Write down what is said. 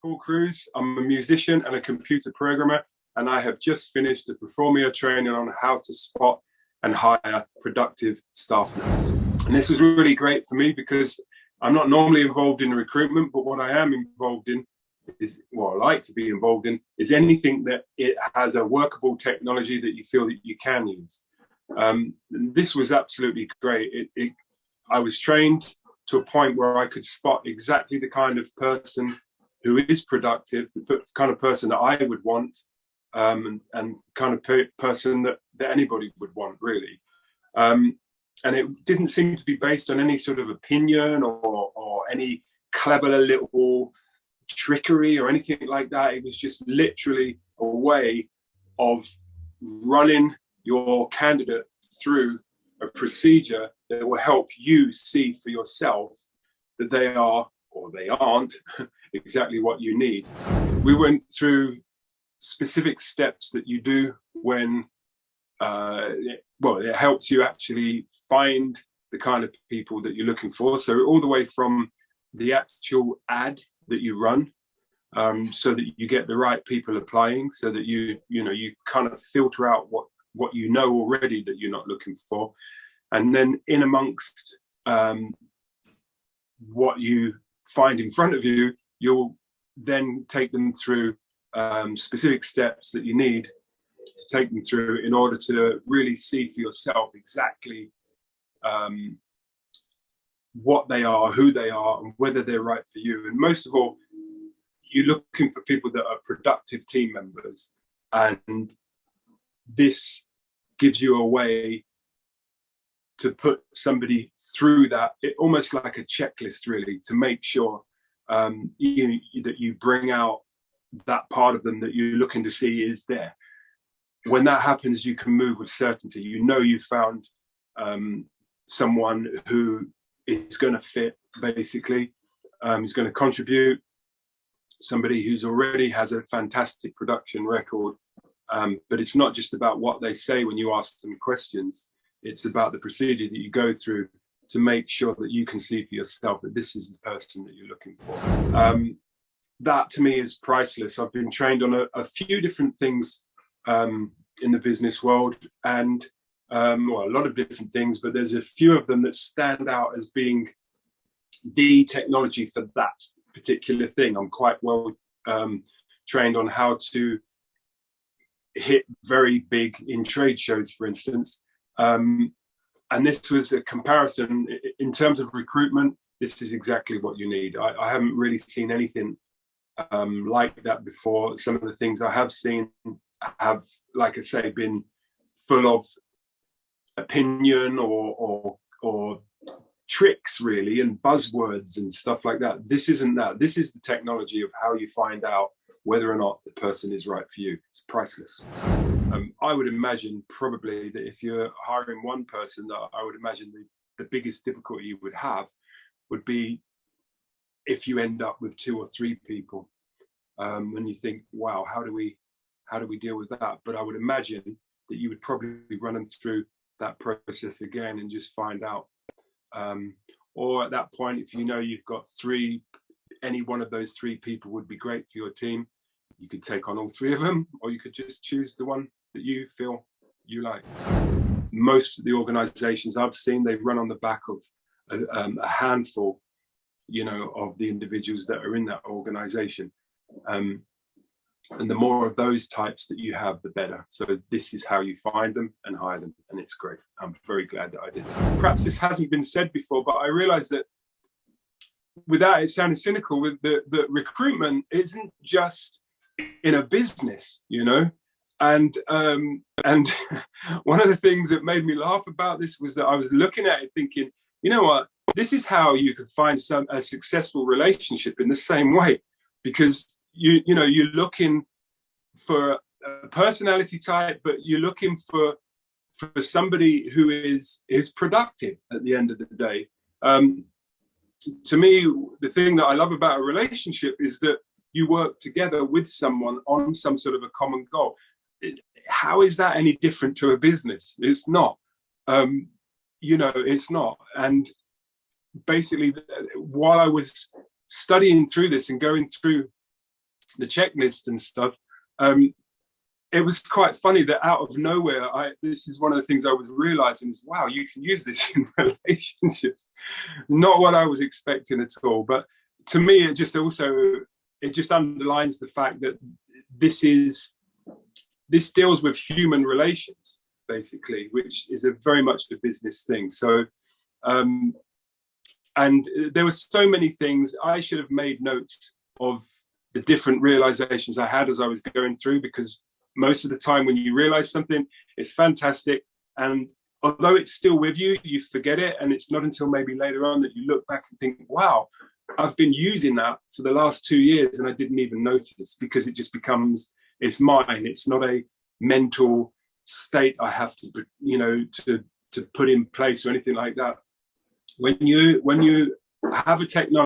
Paul Cruz. I'm a musician and a computer programmer, and I have just finished a Performia training on how to spot and hire productive staff members. And this was really great for me because I'm not normally involved in recruitment, but what I am involved in is, what I like to be involved in, is anything that it has a workable technology that you feel that you can use. This was absolutely great. I was trained to a point where I could spot exactly the kind of person who is productive, the kind of person that I would want, and kind of person that anybody would want, really. And it didn't seem to be based on any sort of opinion or any clever little trickery or anything like that. It was just literally a way of running your candidate through a procedure that will help you see for yourself that they are or they aren't exactly what you need. We went through specific steps that you do when it helps you actually find the kind of people that you're looking for. So all the way from the actual ad that you run, so that you get the right people applying, so that you kind of filter out what you know already that you're not looking for, and then in amongst what you find in front of you, you'll then take them through specific steps that you need to take them through in order to really see for yourself exactly what they are, who they are, and whether they're right for you. And most of all, you're looking for people that are productive team members. And this gives you a way to put somebody through that, almost like a checklist, really, to make sure that you bring out that part of them that you're looking to see is there. When that happens, you can move with certainty. You know you've found someone who is going to fit, basically, is going to contribute, somebody who's already has a fantastic production record. But it's not just about what they say when you ask them questions. It's about the procedure that you go through to make sure that you can see for yourself that this is the person that you're looking for. That to me is priceless. I've been trained on a few different things in the business world, and a lot of different things, but there's a few of them that stand out as being the technology for that particular thing. I'm quite well trained on how to hit very big in trade shows, for instance. And this was a comparison in terms of recruitment. This is exactly what you need. I haven't really seen anything like that before. Some of the things I have seen have, like I say, been full of opinion or tricks, really, and buzzwords and stuff like that. This isn't that. This is the technology of how you find out whether or not the person is right for you. It's priceless. I would imagine probably that if you're hiring one person, that I would imagine the biggest difficulty you would have would be if you end up with 2 or 3 people, and you think, wow, how do we deal with that? But I would imagine that you would probably run them through that process again and just find out. Or at that point, if you know you've got 3, any one of those 3 people would be great for your team. You could take on all 3 of them, or you could just choose the one that you feel you like. Most of the organizations I've seen, they run on the back of a handful, of the individuals that are in that organization. And the more of those types that you have, the better. So this is how you find them and hire them, and it's great. I'm very glad that I did. Perhaps this hasn't been said before, but I realized that, without it sounding cynical, with the recruitment isn't just in a business, and one of the things that made me laugh about this was that I was looking at it thinking, you know what, this is how you could find a successful relationship in the same way, because you're looking for a personality type, but you're looking for somebody who is productive at the end of the day. To me, the thing that I love about a relationship is that you work together with someone on some sort of a common goal. How is that any different to a business? It's not. It's not. And basically, while I was studying through this and going through the checklist and stuff, it was quite funny that out of nowhere, this is one of the things I was realizing is, wow, you can use this in relationships. Not what I was expecting at all. But to me, it just underlines the fact that this deals with human relations, basically, which is a very much a business thing. So, and there were so many things. I should have made notes of the different realizations I had as I was going through, because most of the time when you realize something, it's fantastic. And although it's still with you, you forget it. And it's not until maybe later on that you look back and think, wow, I've been using that for the last 2 years and I didn't even notice, because it just becomes, it's mine. It's not a mental state I have to, to put in place or anything like that. When you have a technology